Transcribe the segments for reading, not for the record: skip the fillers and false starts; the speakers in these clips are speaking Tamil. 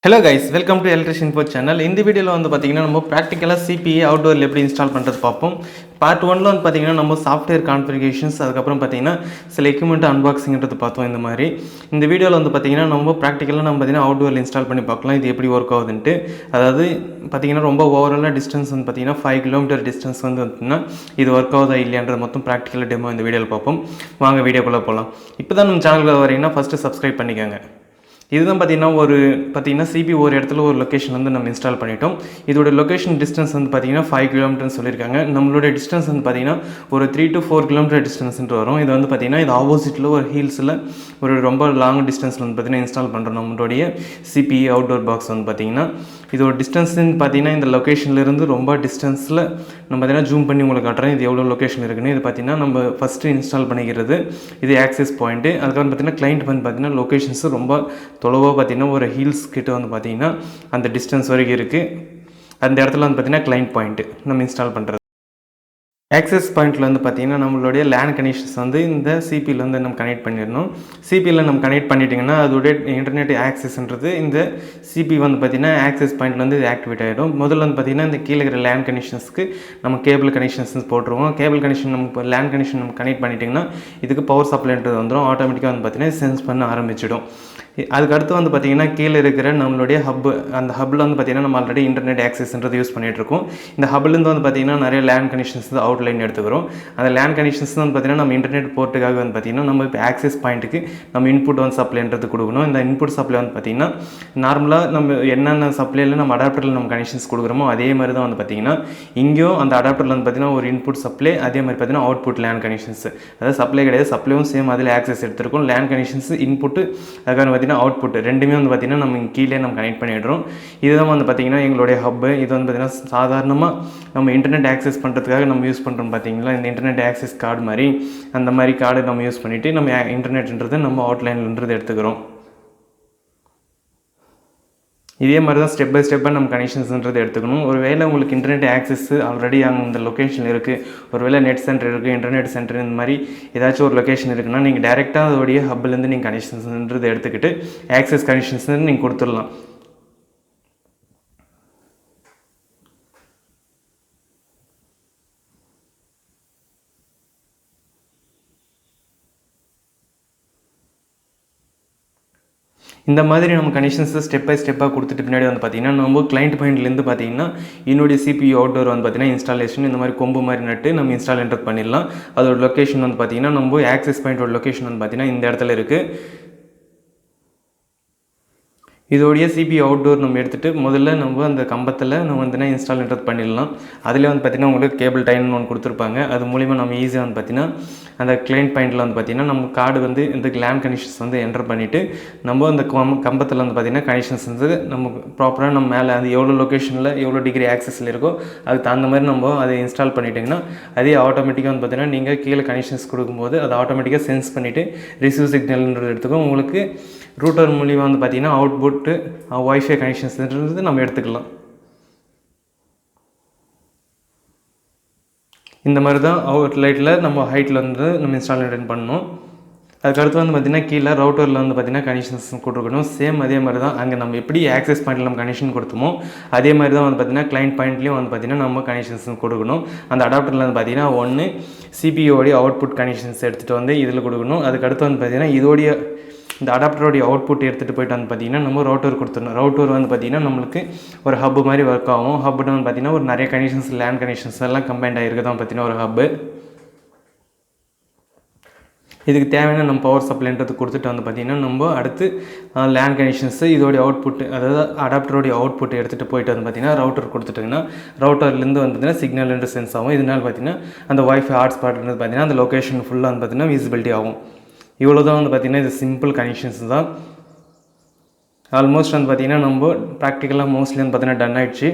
Hello guys, welcome to Electrician Info channel. இந்த வீடியோல வந்து பாத்தீங்கன்னா நம்ம பிராக்டிகலா CPE அவுட்டோர்ல எப்படி இன்ஸ்டால் பண்றது பாப்போம். பார்ட் 1ல வந்து பாத்தீங்கன்னா நம்ம சாஃப்ட்வேர் கான்ஃபிகரேஷன்ஸ் அதுக்கு அப்புறம் பாத்தீங்கன்னா சில எக்யூப்மென்ட் அன்பாக்சிங்ன்றது பார்த்தோம் இந்த மாதிரி. இந்த வீடியோல வந்து பாத்தீங்கன்னா நம்ம பிராக்டிகலா நம்ம பாத்தீங்கன்னா அவுட்டோர்ல இன்ஸ்டால் பண்ணி பார்க்கலாம் இது எப்படி வர்க் ஆகுதுன்னு. அதாவது பாத்தீங்கன்னா ரொம்ப ஓவராலா டிஸ்டன்ஸ் வந்து பாத்தீங்கன்னா 5 km டிஸ்டன்ஸ் வந்துன்னா இது வர்க் ஆகுதா இல்லையான்றது மொத்தம் பிராக்டிகல் டெமோ இந்த வீடியோல பார்ப்போம். வாங்க வீடியோக்குள்ள போலாம். இப்போதான் நம்ம சேனலுக்கு வரீங்கன்னா ஃபர்ஸ்ட் சப்ஸ்கிரைப் பண்ணிக்கங்க. இதுதான் பார்த்தீங்கன்னா CPE ஒரு இடத்துல ஒரு லொக்கேஷன் வந்து நம்ம இன்ஸ்டால் பண்ணிட்டோம். இதோட லொக்கேஷன் டிஸ்டன்ஸ் வந்து பார்த்தீங்கன்னா 5 km சொல்லியிருக்காங்க. நம்மளோட டிஸ்டன்ஸ் வந்து பார்த்தீங்கன்னா ஒரு 3 to 4 km டிஸ்டன்ஸ்ன்ட்டு வரும். இது வந்து பார்த்தீங்கன்னா இது ஆப்போசிட்டில் ஒரு ஹில்ஸில் ஒரு ரொம்ப லாங் டிஸ்டன்ஸில் வந்து பார்த்தீங்கன்னா இன்ஸ்டால் பண்ணுறோம். நம்மளுடைய CPE அவுட்டோர் பாக்ஸ் வந்து பார்த்தீங்கன்னா இதோட டிஸ்டன்ஸ்ன்னு பார்த்தீங்கன்னா இந்த லொக்கேஷன்லேருந்து ரொம்ப டிஸ்டன்ஸில் நம்ம பார்த்தீங்கன்னா ஜூம் பண்ணி உங்களுக்கு காட்டுறேன் இது எவ்வளோ லொக்கேஷன் இருக்குன்னு. இது பார்த்தீங்கன்னா நம்ம ஃபஸ்ட்டு இன்ஸ்டால் பண்ணிக்கிறது இது ஆக்சஸ் பாயிண்ட்டு. அதுக்கப்புறம் பார்த்தீங்கன்னா கிளைண்ட் வந்து பார்த்தீங்கன்னா லொக்கேஷன்ஸ் ரொம்ப தொலைவாக பார்த்தீங்கன்னா ஒரு ஹில்ஸ் கிட்ட வந்து பார்த்தீங்கன்னா அந்த டிஸ்டன்ஸ் வரைக்கும் இருக்குது. அந்த இடத்துல வந்து பார்த்தீங்கன்னா கிளைண்ட் பாயிண்ட்டு நம்ம இன்ஸ்டால் பண்ணுறது. ஆக்சஸ் பாயிண்ட்டில் வந்து பார்த்தீங்கன்னா நம்மளுடைய லேண்ட் கனெக்ஷன்ஸ் வந்து இந்த CPEல வந்து நம்ம கனெக்ட் பண்ணிடணும். CPEல நம்ம கனெக்ட் பண்ணிட்டிங்கன்னா அதோடைய இன்டர்நெட் ஆக்சஸ்ன்றது இந்த CPE வந்து பார்த்தீங்கன்னா ஆக்சஸ் பாயிண்ட்டில் வந்து இது ஆக்டிவேட் ஆகிடும். முதல்ல வந்து பார்த்தீங்கன்னா இந்த கீழே இருக்கிற லேண்ட் கனெக்ஷன்ஸ்க்கு நம்ம கேபிள் கனெக்ஷன்ஸ் போட்டுருவோம். கேபிள் கனெக்ஷன் நம்ம லேண்ட் கனெக்ஷன் நம்ம கனெக்ட் பண்ணிட்டிங்கன்னா இதுக்கு பவர் சப்ளைன்றது வந்துடும். ஆட்டோமேட்டிக்காக வந்து பார்த்தீங்கன்னா சென்ஸ் பண்ண ஆரம்பிச்சிடும். அதுக்கடுத்து வந்து பார்த்திங்கன்னா கீழே இருக்கிற நம்மளுடைய ஹப்பு, அந்த ஹப்பில் வந்து பார்த்திங்கன்னா நம்ம ஆல்ரெடி இன்டர்நெட் ஆக்சஸ்ன்றது யூஸ் பண்ணிகிட்ருக்கோம். இந்த ஹப்லேருந்து வந்து பார்த்திங்கன்னா நிறைய லேண்ட் கனெக்ஷன்ஸ் அவுட்லைன் எடுத்துக்கிறோம். அந்த லேண்ட் கனெக்ஷன்ஸ் வந்து பார்த்திங்கன்னா நம்ம இன்டர்நெட் போர்ட்டுக்காக வந்து பார்த்திங்கன்னா நம்ம இப்போ ஆக்சஸ் பாயிண்ட்டுக்கு நம்ம இன்புட் வந்து சப்ளைன்றது கொடுக்கணும். இந்த இன்புட் சப்ளை வந்து பார்த்திங்கன்னா நார்மலாக நம்ம என்னென்ன சப்ளையில் நம்ம அடாப்டரில் நம்ம கனெக்ஷன்ஸ் கொடுக்குறோமோ அதே மாதிரி தான் வந்து பார்த்திங்கன்னா இங்கேயும் அந்த அடாப்டரில் வந்து பார்த்திங்கன்னா ஒரு இன்புட் சப்ளை அதே மாதிரி பார்த்திங்கன்னா அவுட்புட் லேண்ட் கனெக்ஷன்ஸ், அதாவது சப்ளை கிடையாது, சப்ளையும் சேம் அதில் ஆக்சஸ் எடுத்துருக்கோம். லேண்ட் கனெக்ஷன்ஸ் இன்புட்டு அதுக்காக பார்த்திங்கன்னா அவுட்புட் ரெண்டுமே வந்து பார்த்திங்கன்னா நம்ம கீழே நம்ம கனெக்ட் பண்ணிடுறோம். இதுதான் வந்து பார்த்திங்கன்னா எங்களுடைய ஹப்பு. இது வந்து பார்த்திங்கன்னா சாதாரணமாக நம்ம இன்டர்நெட் ஆக்சஸ் பண்ணுறதுக்காக நம்ம யூஸ் பண்ணுறோம் பார்த்திங்களா, இந்த இன்டர்நெட் ஆக்சஸ் கார்டு மாதிரி அந்த மாதிரி கார்டு நம்ம யூஸ் பண்ணிவிட்டு நம்ம இன்டர்நெட்ன்றது நம்ம அவுட்லைன்ன்றது எடுத்துக்கிறோம். இதே மாதிரி தான் ஸ்டெப் பை ஸ்டெப்பாக நம்ம கனெக்ஷன்ஸ்ன்றது எடுத்துக்கணும். ஒரு வேளை உங்களுக்கு இன்டர்நெட் ஆக்சஸ் ஆல்ரெடி அந்த லொக்கேஷன் இருக்குது, ஒரு வேளை நெட் சென்டர் இருக்குது, இன்டர்நெட் சென்டர் இந்த மாதிரி ஏதாச்சும் ஒரு லொக்கேஷன் இருக்குன்னா நீங்கள் டேரெக்டாக அதோடைய ஹப்லேருந்து நீங்கள் கனெக்ஷன்ஸ்ன்றது எடுத்துக்கிட்டு ஆக்சஸ் கனெக்ஷன்ஸ் நீங்கள் கொடுத்துடலாம். இந்த மாதிரி நம்ம கனெக்ஷன்ஸை ஸ்டெப் பை ஸ்டெப்பாக கொடுத்துட்டு பின்னாடி வந்து பார்த்திங்கன்னா நம்ம கிளைண்ட் பாயிண்ட்லேருந்து பார்த்திங்கன்னா என்னுடைய CPE அவுட்டோர் வந்து பார்த்திங்கன்னா இன்ஸ்டாலேஷன் இந்த மாதிரி கொம்பு மாதிரி நட்டு நம்ம இன்ஸ்டால் பண்ணிடலாம். அதோட லொக்கேஷன் வந்து பார்த்திங்கன்னா நம்ம ஆக்சஸ் பாயிண்டோட லொக்கேஷன் வந்து பார்த்திங்கன்னா இந்த இடத்துல இருக்குது. இதோடைய CPE அவுட்டோர் நம்ம எடுத்துகிட்டு முதல்ல நம்ம அந்த கம்பத்தில் நம்ம வந்து இன்ஸ்டால் பண்ணிடலாம். அதில் வந்து பார்த்திங்கன்னா உங்களுக்கு கேபிள் டைன்னு ஒன்று கொடுத்துருப்பாங்க. அது மூலிமா நம்ம ஈஸியாக வந்து பார்த்திங்கன்னா அந்த கிளைண்ட் பாயிண்டில் வந்து பார்த்திங்கன்னா நம்ம கார்டு வந்து இந்த லேண்ட் கனெக்ஷன்ஸ் வந்து என்டர் பண்ணிவிட்டு நம்ம அந்த கம்பத்தில் வந்து பார்த்திங்கன்னா கனெக்ஷன்ஸ் வந்து நம்ம ப்ராப்பராக நம்ம மேலே அது எவ்வளோ லொக்கேஷனில் எவ்வளோ டிகிரி ஆக்சஸில் இருக்கோ அதுக்கு தகுந்த மாதிரி நம்ம அதை இன்ஸ்டால் பண்ணிட்டிங்கன்னா அதே ஆட்டோமேட்டிக்காக வந்து பார்த்திங்கன்னா நீங்கள் கீழே கனெக்ஷன்ஸ் கொடுக்கும்போது அதை ஆட்டோமேட்டிக்காக சென்ஸ் பண்ணிவிட்டு ரிசீவ் சிக்னல்ன்றது எடுத்துக்கும். உங்களுக்கு ரூட்டர் மூலிமா வந்து பார்த்திங்கன்னா அவுட்புட்டு வைஃபை கனெக்ஷன்ஸ்ன்றது நம்ம எடுத்துக்கலாம். இந்த மாதிரி தான் அவுட்லைட்டில் நம்ம ஹைட்டில் வந்து நம்ம இன்ஸ்டால் பண்ணணும். அதுக்கடுத்து வந்து பார்த்திங்கன்னா கீழே ரவுட்டரில் வந்து பார்த்திங்கன்னா கனெக்ஷன்ஸ் கொடுக்கணும். சேம் அதே மாதிரி தான் அங்கே நம்ம எப்படி ஆக்சஸ் பாயிண்டில் நம்ம கனெக்ஷன் கொடுத்தோமோ அதே மாதிரி தான் வந்து பார்த்திங்கன்னா கிளைண்ட் பாயிண்ட்லேயும் வந்து பார்த்திங்கன்னா நம்ம கனெக்ஷன்ஸ் கொடுக்கணும். அந்த அடாப்டரில் வந்து பார்த்திங்கன்னா ஒன்று CPEயோடைய அவுட்புட் கனெக்ஷன்ஸ் எடுத்துகிட்டு வந்து இதில் கொடுக்கணும். அதுக்கடுத்து வந்து பார்த்திங்கன்னா இதோடைய இந்த அடாப்டரோடைய அவுட்புட் எடுத்துகிட்டு போய்ட்டு வந்து பார்த்திங்கன்னா நம்ம ரவுட்டர் கொடுத்துடணும். ரவுட்டர் வந்து பார்த்திங்கன்னா நம்மளுக்கு ஒரு ஹப்பு மாதிரி ஒர்க் ஆகும். ஹப்புன்னு வந்து பார்த்திங்கன்னா ஒரு நிறைய கனெக்ஷன்ஸ் லேண்ட் கனெக்ஷன்ஸ் எல்லாம் கம்பைண்ட் ஆகிருக்கு தான் பார்த்திங்கன்னா ஒரு ஹப்பு. இதுக்கு தேவையான நம்ம பவர் சப்ளைன்றது கொடுத்துட்டு வந்து பார்த்திங்கன்னா நம்ம அடுத்து லேண்ட் கனெக்ஷன்ஸு இதோடைய அவுட்புட் அதாவது அடாப்டரோடைய அவுட்புட் எடுத்துகிட்டு போயிட்டு வந்து பார்த்திங்கன்னா ரவுட்டர் கொடுத்துட்டிங்கன்னா ரவுட்டர்லேருந்து வந்து பார்த்திங்கன்னா சிக்னல் சென்ஸ் ஆகும். இதனால் பார்த்திங்கன்னா அந்த வைஃபை ஹாட்ஸ்பாட்ன்றது பார்த்திங்கன்னா அந்த லொக்கேஷன் ஃபுல்லாக வந்து பார்த்திங்கன்னா விசிபிலிட்டி ஆகும். இவ்வளோ தான் வந்து பார்த்திங்கன்னா இது சிம்பிள் கனெக்ஷன்ஸ் தான். ஆல்மோஸ்ட் வந்து பார்த்திங்கன்னா நம்ம ப்ராக்டிக்கலாக மோஸ்ட்லி வந்து பார்த்திங்கன்னா டன் ஆகிடுச்சு.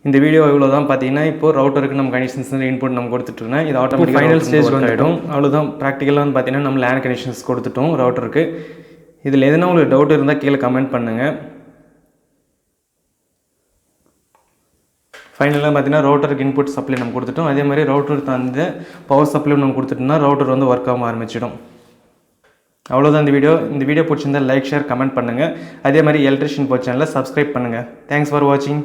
இந்த வீடியோ இவ்வளோ தான். பார்த்திங்கன்னா இப்போது ரவுட்டருக்கு நம்ம கனெக்ஷன்ஸ் இன்புட் நம்ம கொடுத்துட்டோம்னா இது ஆட்டோமேட்டிக் ஃபைனல் ஸ்டேஜ் வந்துவிடும். அவ்வளோதான். ப்ராக்டிக்கலாக வந்து பார்த்திங்கன்னா நம்ம லேண்ட் கனெக்ஷன்ஸ் கொடுத்துட்டோம் ரவுட்டருக்கு. இதில் எதுனா உங்களுக்கு டவுட் இருந்தால் கீழே கமெண்ட் பண்ணுங்கள். ஃபைனலாக பார்த்தீங்கன்னா ரவுட்டருக்கு இன்புட் சப்ளை நம்ம கொடுத்துட்டோம். அதே மாதிரி ரவுட்டர் தந்து பவர் சப்ளை நம்ம கொடுத்துட்டோம்னா ரவுட்டர் வந்து ஒர்க் ஆக ஆரம்பிச்சிடும். அவ்வளோதான் இந்த வீடியோ பிடிச்சிருந்தால் லைக் ஷேர் கமெண்ட் பண்ணுங்கள். அதே மாதிரி எலக்ட்ரிஷியன் இன்ஃபோ சேனலை சப்ஸ்கிரைப் பண்ணுங்கள். தேங்க்ஸ் ஃபார் வாட்சிங்.